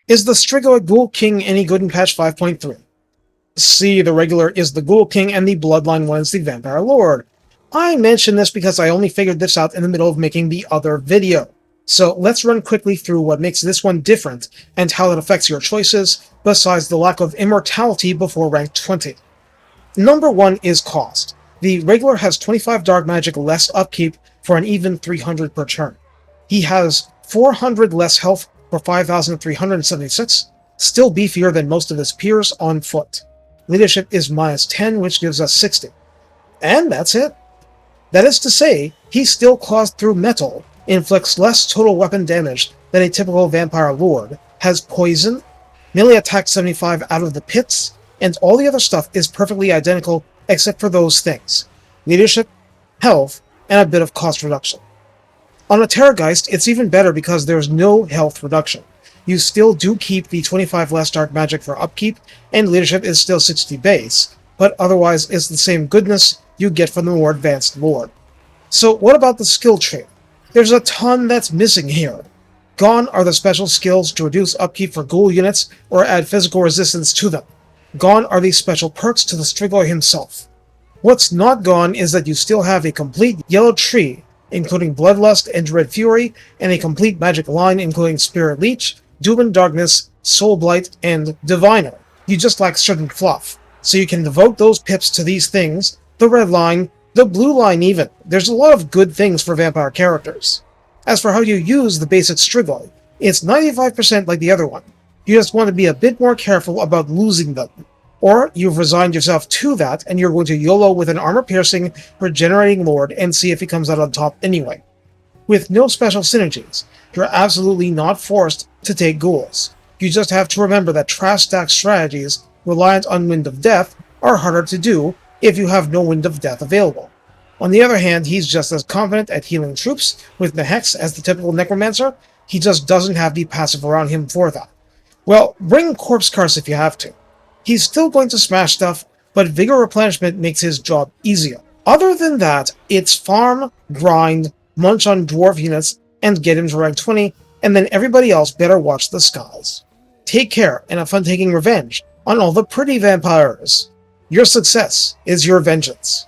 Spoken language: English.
Is the Strigoi Ghoul King any good in patch 5.3? C, the regular is the Ghoul King and the Bloodline one is the Vampire Lord. I mention this because I only figured this out in the middle of making the other video. So let's run quickly through what makes this one different and how it affects your choices, besides the lack of immortality before rank 20. Number 1 is cost. The regular has 25 dark magic less upkeep for an even 300 per turn. He has 400 less health for 5,376, still beefier than most of his peers on foot. Leadership is minus 10, which gives us 60. And that's it. That is to say, he still claws through metal, inflicts less total weapon damage than a typical vampire lord, has poison, melee attack 75 out of the pits, and all the other stuff is perfectly identical except for those things: leadership, health, and a bit of cost reduction. On a Terrorgeist, it's even better because there's no health reduction. You still do keep the 25 less dark magic for upkeep, and leadership is still 60 base, but otherwise it's the same goodness you get from the more advanced lord. So what about the skill tree? There's a ton that's missing here. Gone are the special skills to reduce upkeep for ghoul units or add physical resistance to them. Gone are these special perks to the Strigoi himself. What's not gone is that you still have a complete yellow tree, including Bloodlust and Red Fury, and a complete magic line including Spirit Leech, Doom and Darkness, Soul Blight, and Diviner. You just lack certain fluff, so you can devote those pips to these things, the red line, the blue line even. There's a lot of good things for vampire characters. As for how you use the basic Strigoi, it's 95% like the other one. You just want to be a bit more careful about losing them. Or you've resigned yourself to that and you're going to YOLO with an armor-piercing, regenerating lord and see if he comes out on top anyway. With no special synergies, you're absolutely not forced to take ghouls. You just have to remember that trash stack strategies reliant on Wind of Death are harder to do if you have no Wind of Death available. On the other hand, he's just as confident at healing troops with the Hex as the typical Necromancer. He just doesn't have the passive around him for that. Well, bring Corpse Curse if you have to. He's still going to smash stuff, but Vigor Replenishment makes his job easier. Other than that, it's farm, grind, munch on dwarf units, and get him to rank 20, and then everybody else better watch the skies. Take care, and have fun taking revenge on all the pretty vampires. Your success is your vengeance.